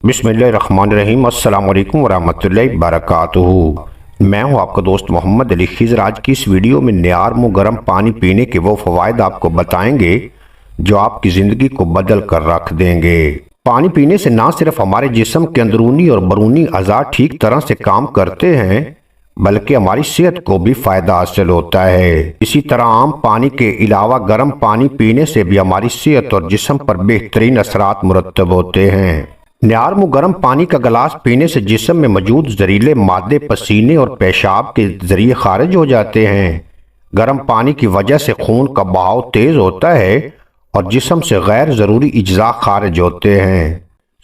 बिस्मिल्लाहिर्रहमानिर्रहीम। अस्सलाम वालेकुम वरहमतुल्लाहि वबरकातुहू। मैं हूं आपका दोस्त मोहम्मद अली खिज़र। आज की इस वीडियो में नियार मुँह गर्म पानी पीने के वो फ़वाइद आपको बताएंगे जो आपकी ज़िंदगी को बदल कर रख देंगे। पानी पीने से ना सिर्फ हमारे जिस्म के अंदरूनी और बैरूनी अज़ा ठीक तरह से काम करते हैं बल्कि हमारी सेहत को भी फ़ायदा हासिल होता है। इसी तरह आम पानी के अलावा गर्म पानी पीने से भी हमारी सेहत और जिस्म पर बेहतरीन असरात मुरतब होते हैं। नियार मुँह गर्म पानी का गिलास पीने से जिस्म में मौजूद जहरीले मादे पसीने और पेशाब के जरिए खारिज हो जाते हैं। गर्म पानी की वजह से खून का बहाव तेज होता है और जिस्म से गैर ज़रूरी अज्जा खारिज होते हैं।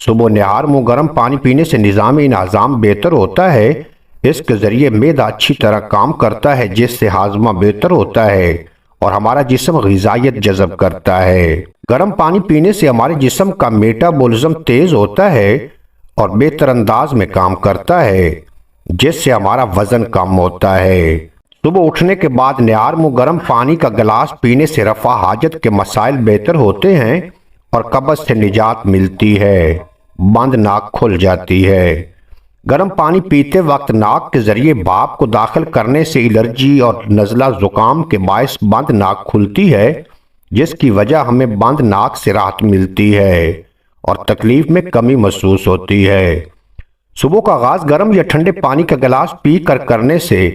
सुबह निहार मुँह गर्म पानी पीने से निज़ाम इंतज़ाम बेहतर होता है। इसके ज़रिए मैदा अच्छी तरह काम करता है जिससे हाजमा बेहतर होता है और हमारा जिस्म ग़िज़ाइयत जज़ब करता है। गर्म पानी पीने से हमारे जिस्म का मेटाबॉलिज्म तेज होता है और बेहतर अंदाज में काम करता है जिससे हमारा वजन कम होता है। सुबह उठने के बाद निहार मुँह गर्म पानी का गिलास पीने से रफ़ा हाजत के मसाइल बेहतर होते हैं और कब्ज़ से निजात मिलती है। बंद नाक खुल जाती है। गर्म पानी पीते वक्त नाक के जरिए भाप को दाखिल करने से एलर्जी और नज़ला ज़ुकाम के बायस बंद नाक खुलती है जिसकी वजह हमें बंद नाक से राहत मिलती है और तकलीफ में कमी महसूस होती है। सुबह का आगाज गर्म या ठंडे पानी का गिलास पी कर करने से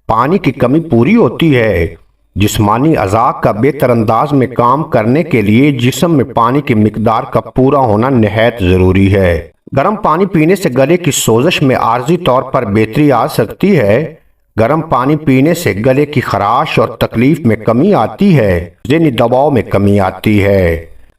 पानी की कमी पूरी होती है। जिस्मानी अज़ा का बेहतर अंदाज में काम करने के लिए जिस्म में पानी की मिकदार का पूरा होना निहायत ज़रूरी है। गर्म पानी पीने से गले की सोजश में आर्जी तौर पर बेहतरी आ सकती है। गर्म पानी पीने से गले की खराश और तकलीफ में कमी आती है। ज़हनी दबाव में कमी आती है।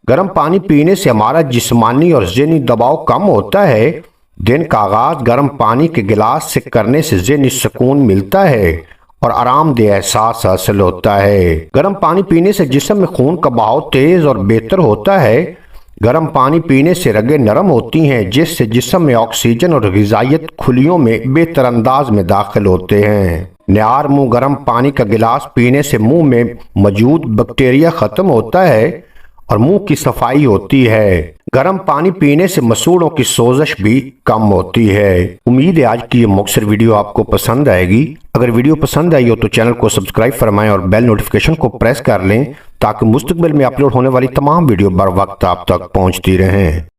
गर्म पानी पीने से हमारा जिस्मानी और ज़हनी दबाव कम होता है। दिन का आगाज गर्म पानी के गिलास से करने से ज़हनी सुकून मिलता है और आरामदेह एहसास हासिल होता है। गर्म पानी पीने से जिस्म में खून का बहाव तेज और बेहतर होता है। गर्म पानी पीने से रगें नरम होती हैं जिससे जिस्म में ऑक्सीजन और ग़िज़ाइयत खुलियों में बेहतर अंदाज में दाखिल होते हैं। निहार मुँह गर्म पानी का गिलास पीने से मुंह में मौजूद बैक्टीरिया ख़त्म होता है और मुंह की सफाई होती है। गर्म पानी पीने से मसूड़ों की सोजश भी कम होती है। उम्मीद है आज की ये मुख्तसर वीडियो आपको पसंद आएगी। अगर वीडियो पसंद आई हो तो चैनल को सब्सक्राइब फरमाएं और बेल नोटिफिकेशन को प्रेस कर लें ताकि मुस्तकबिल में अपलोड होने वाली तमाम वीडियो बर वक्त आप तक पहुंचती रहें।